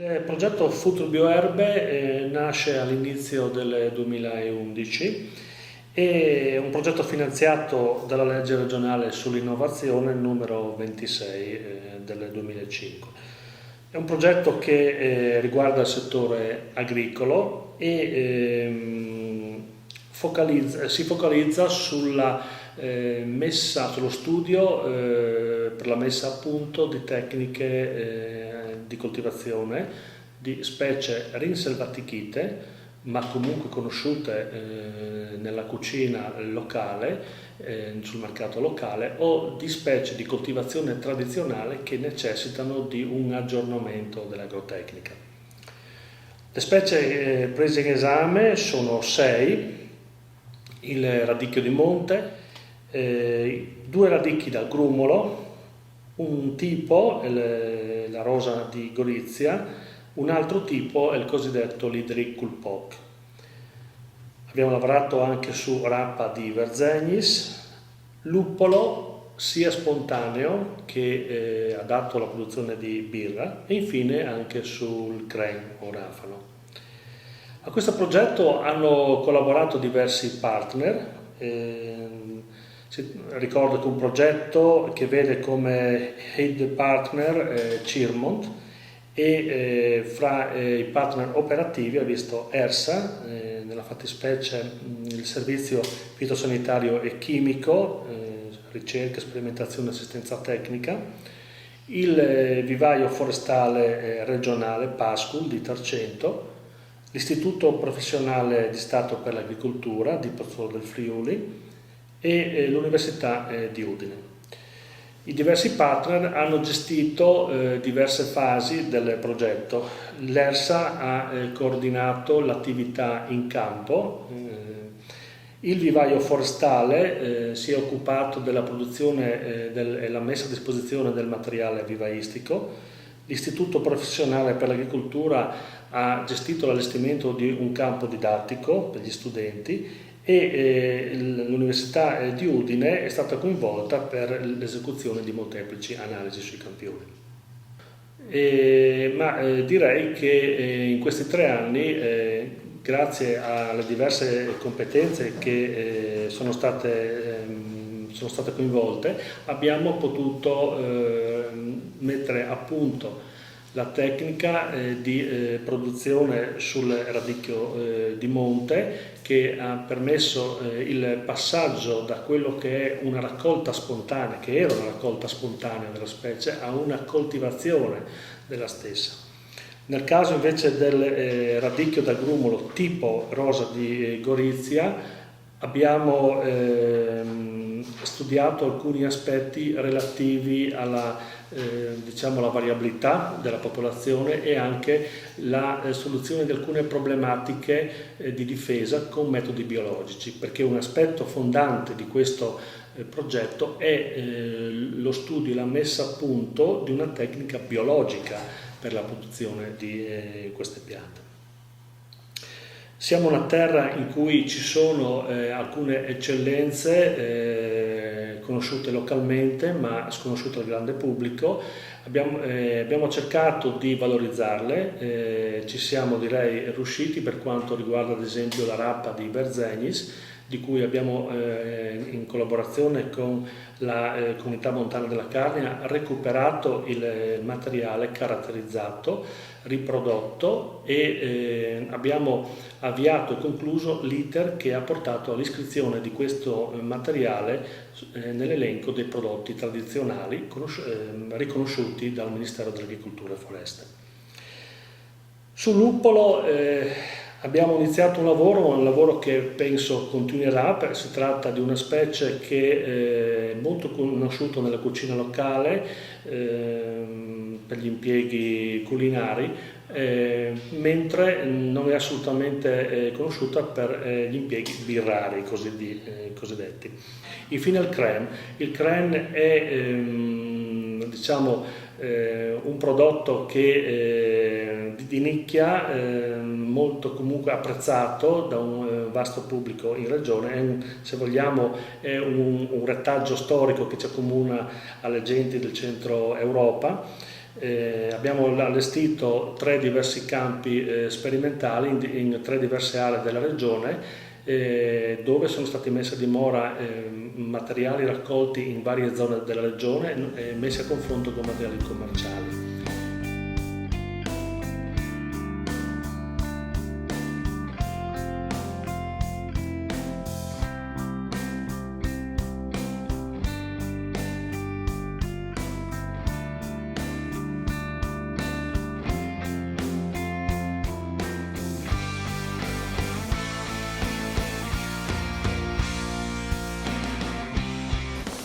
Il progetto Future Bioerbe nasce all'inizio del 2011 e è un progetto finanziato dalla legge regionale sull'innovazione numero 26 del 2005. È un progetto che riguarda il settore agricolo e si focalizza sulla sullo studio per la messa a punto di tecniche di coltivazione di specie rinselvatichite, ma comunque conosciute nella cucina locale, sul mercato locale, o di specie di coltivazione tradizionale che necessitano di un aggiornamento dell'agrotecnica. Le specie prese in esame sono 6: il radicchio di monte, 2 radicchi d'agrumiolo, un tipo, la rosa di Gorizia, un altro tipo è il cosiddetto Lidericulpoc. Abbiamo lavorato anche su rapa di Verzenis, luppolo sia spontaneo che adatto alla produzione di birra, e infine anche sul crème o rafano. A questo progetto hanno collaborato diversi partner. Ricordo che un progetto che vede come head partner Cirmont e fra i partner operativi ha visto ERSA, nella fattispecie il servizio fitosanitario e chimico, ricerca, sperimentazione e assistenza tecnica, il vivaio forestale regionale PASCUL di Tarcento, l'Istituto Professionale di Stato per l'Agricoltura di Pozzuolo del Friuli e l'Università di Udine. I diversi partner hanno gestito diverse fasi del progetto. L'ERSA ha coordinato l'attività in campo, il vivaio forestale si è occupato della produzione e la messa a disposizione del materiale vivaistico, l'Istituto Professionale per l'Agricoltura ha gestito l'allestimento di un campo didattico per gli studenti e l'Università di Udine è stata coinvolta per l'esecuzione di molteplici analisi sui campioni. Direi che in questi 3 anni, grazie alle diverse competenze che sono state coinvolte, abbiamo potuto mettere a punto la tecnica di produzione sul radicchio di monte, che ha permesso il passaggio da quello che è una raccolta spontanea, che era una raccolta spontanea della specie, a una coltivazione della stessa. Nel caso invece del radicchio d'agrumiolo tipo rosa di Gorizia abbiamo studiato alcuni aspetti relativi alla la variabilità della popolazione e anche la soluzione di alcune problematiche di difesa con metodi biologici, perché un aspetto fondante di questo progetto è lo studio e la messa a punto di una tecnica biologica per la produzione di queste piante. Siamo una terra in cui ci sono alcune eccellenze conosciute localmente ma sconosciute al grande pubblico. Abbiamo cercato di valorizzarle, ci siamo riusciti per quanto riguarda ad esempio la rapa di Verzenis, di cui abbiamo in collaborazione con la Comunità Montana della Carnia recuperato il materiale caratterizzato, riprodotto e abbiamo avviato e concluso l'iter che ha portato all'iscrizione di questo materiale nell'elenco dei prodotti tradizionali riconosciuti dal Ministero dell'Agricoltura e Foreste. Sul luppolo abbiamo iniziato un lavoro che penso continuerà. Si tratta di una specie che è molto conosciuta nella cucina locale per gli impieghi culinari, mentre non è assolutamente conosciuta per gli impieghi birrari cosiddetti. Infine il crème. Il crème è un prodotto di nicchia, molto comunque apprezzato da un vasto pubblico in regione. Se vogliamo è un retaggio storico che ci accomuna alle genti del centro Europa. Abbiamo allestito 3 diversi campi sperimentali in 3 diverse aree della regione, dove sono stati messi a dimora materiali raccolti in varie zone della regione e messi a confronto con materiali commerciali.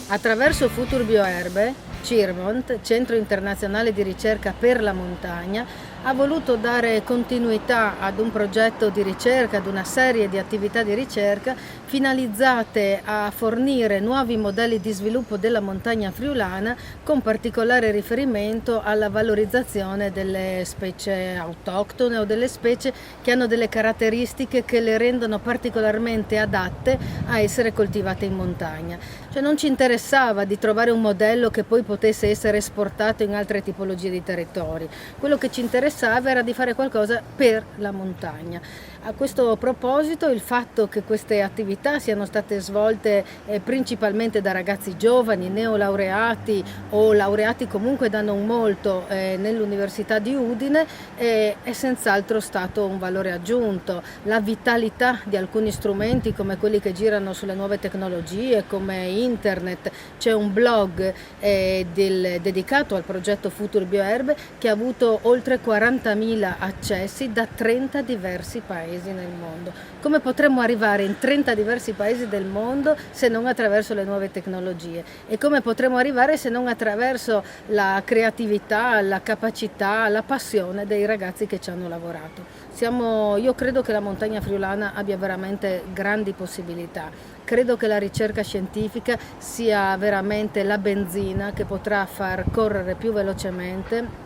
Attraverso Futur Bioerbe, CIRMONT, Centro Internazionale di Ricerca per la Montagna, ha voluto dare continuità ad un progetto di ricerca, ad una serie di attività di ricerca finalizzate a fornire nuovi modelli di sviluppo della montagna friulana, con particolare riferimento alla valorizzazione delle specie autoctone o delle specie che hanno delle caratteristiche che le rendono particolarmente adatte a essere coltivate in montagna. Cioè non ci interessava di trovare un modello che poi potesse essere esportato in altre tipologie di territori. Quello che ci interessava era di fare qualcosa per la montagna. A questo proposito, il fatto che queste attività siano state svolte principalmente da ragazzi giovani, neolaureati o laureati comunque da non molto nell'Università di Udine è senz'altro stato un valore aggiunto. La vitalità di alcuni strumenti come quelli che girano sulle nuove tecnologie, come internet, c'è un blog dedicato al progetto Futur Bioerbe che ha avuto oltre 40.000 accessi da 30 diversi paesi nel mondo. Come potremmo arrivare in 30 diversi paesi del mondo se non attraverso le nuove tecnologie? E come potremmo arrivare se non attraverso la creatività, la capacità, la passione dei ragazzi che ci hanno lavorato? Io credo che la montagna friulana abbia veramente grandi possibilità. Credo che la ricerca scientifica sia veramente la benzina che potrà far correre più velocemente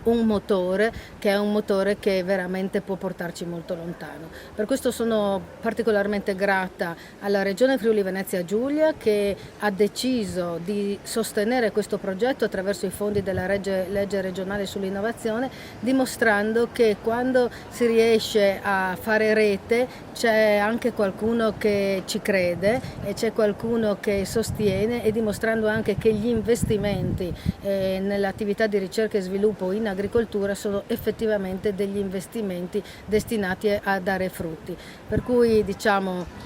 un motore che veramente può portarci molto lontano. Per questo sono particolarmente grata alla Regione Friuli Venezia Giulia, che ha deciso di sostenere questo progetto attraverso i fondi della legge regionale sull'innovazione, dimostrando che quando si riesce a fare rete c'è anche qualcuno che ci crede e c'è qualcuno che sostiene, e dimostrando anche che gli investimenti nell'attività di ricerca e sviluppo in agricoltura sono effettivamente degli investimenti destinati a dare frutti. Per cui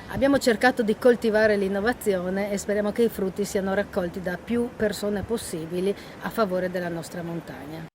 abbiamo cercato di coltivare l'innovazione e speriamo che i frutti siano raccolti da più persone possibili a favore della nostra montagna.